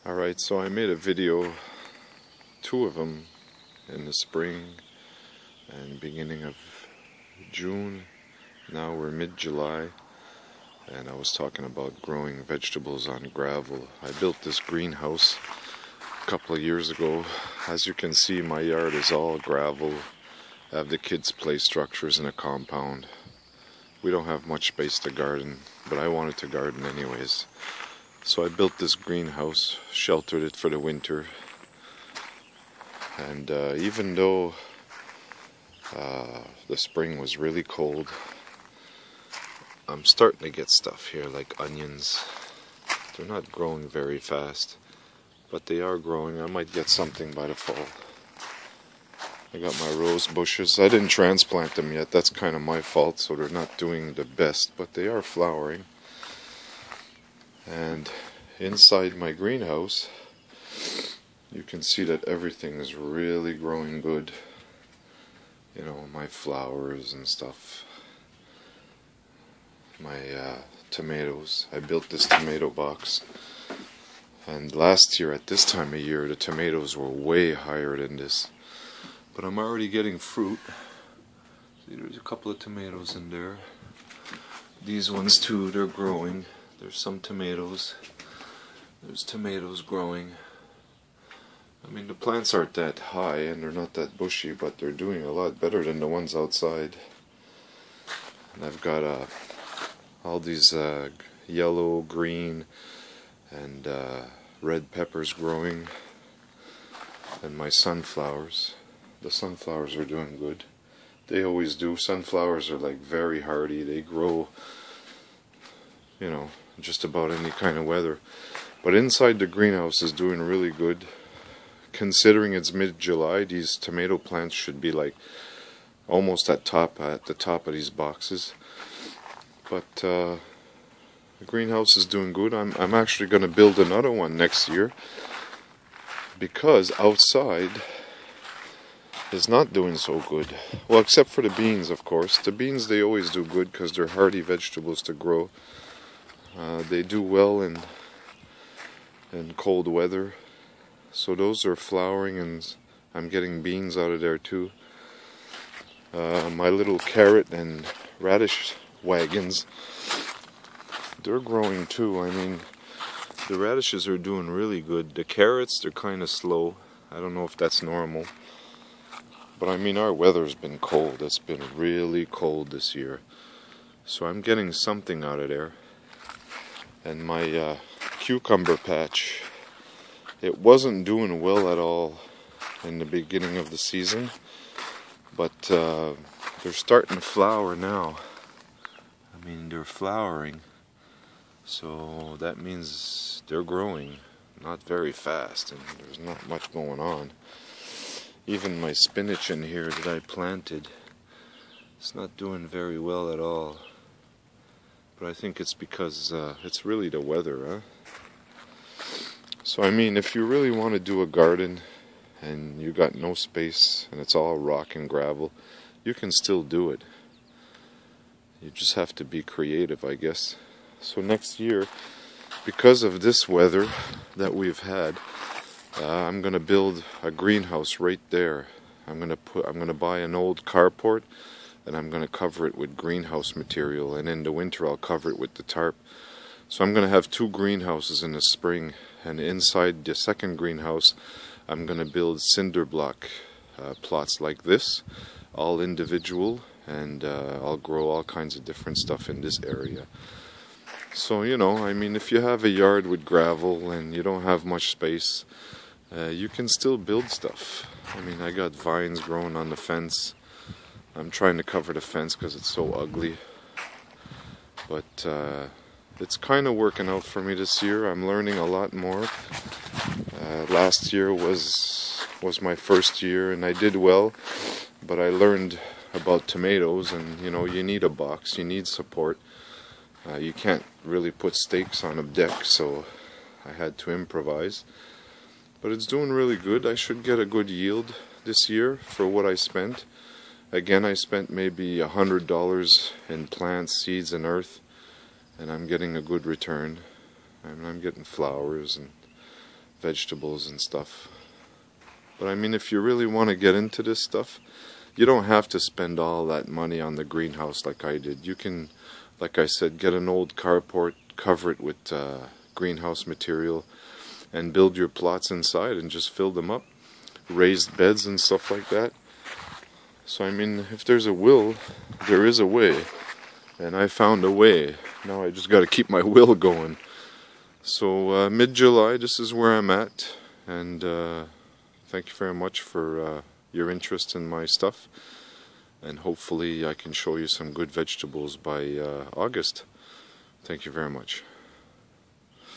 Alright, so I made a video, two of them, in the spring and beginning of June. Now we're mid-July, and I was talking about growing vegetables on gravel. I built this greenhouse a couple of years ago. As you can see, my yard is all gravel. I have the kids' play structures in a compound. We don't have much space to garden, but I wanted to garden anyways. So I built this greenhouse, sheltered it for the winter, and even though the spring was really cold, I'm starting to get stuff here like onions. They're not growing very fast, but they are growing. I might get something by the fall. I got my rose bushes. I didn't transplant them yet. That's kind of my fault, so they're not doing the best, but they are flowering. And inside my greenhouse, you can see that everything is really growing good. You know, my flowers and stuff. My tomatoes. I built this tomato box. And last year at this time of year, the tomatoes were way higher than this. But I'm already getting fruit. See, there's a couple of tomatoes in there. These ones too, they're growing. There's some tomatoes. There's tomatoes growing. I mean, the plants aren't that high and they're not that bushy, but they're doing a lot better than the ones outside. And I've got all these yellow, green, and red peppers growing. And my sunflowers. The sunflowers are doing good. They always do. Sunflowers are like very hardy. They grow, you know, just about any kind of weather. But inside the greenhouse is doing really good. Considering it's mid-July, these tomato plants should be like almost at the top of these boxes. But the greenhouse is doing good. I'm actually going to build another one next year, because outside is not doing so good. Well, except for the beans, of course. The beans, they always do good because they're hardy vegetables to grow. They do well in cold weather. So those are flowering, and I'm getting beans out of there too. My little carrot and radish wagons, they're growing too. I mean, the radishes are doing really good. The carrots, they're kind of slow. I don't know if that's normal. But I mean, our weather's been cold. It's been really cold this year. So I'm getting something out of there. And my cucumber patch, it wasn't doing well at all in the beginning of the season. But they're starting to flower now. I mean, they're flowering. So that means they're growing. Not very fast, and there's not much going on. Even my spinach in here that I planted, it's not doing very well at all. But I think it's because it's really the weather, huh? So I mean, if you really want to do a garden and you got no space and it's all rock and gravel, you can still do it. You just have to be creative, I guess. So next year, because of this weather that we've had, I'm gonna build a greenhouse right there. I'm gonna buy an old carport, and I'm gonna cover it with greenhouse material, and in the winter I'll cover it with the tarp. So I'm gonna have two greenhouses in the spring, and inside the second greenhouse I'm gonna build cinder block plots like this, all individual, and I'll grow all kinds of different stuff in this area. So, you know, I mean, if you have a yard with gravel and you don't have much space, you can still build stuff. I mean, I got vines growing on the fence. I'm trying to cover the fence because it's so ugly. But it's kind of working out for me this year. I'm learning a lot more. Last year was my first year, and I did well. But I learned about tomatoes, and you know, you need a box, you need support. You can't really put stakes on a deck, so I had to improvise. But it's doing really good. I should get a good yield this year for what I spent. Again, I spent maybe $100 in plants, seeds, and earth, and I'm getting a good return. I'm getting flowers and vegetables and stuff. But I mean, if you really want to get into this stuff, you don't have to spend all that money on the greenhouse like I did. You can, like I said, get an old carport, cover it with greenhouse material, and build your plots inside and just fill them up. Raised beds and stuff like that. So I mean, if there's a will, there is a way. And I found a way. Now I just got to keep my will going. So mid-July, this is where I'm at. And thank you very much for your interest in my stuff. And hopefully I can show you some good vegetables by August. Thank you very much.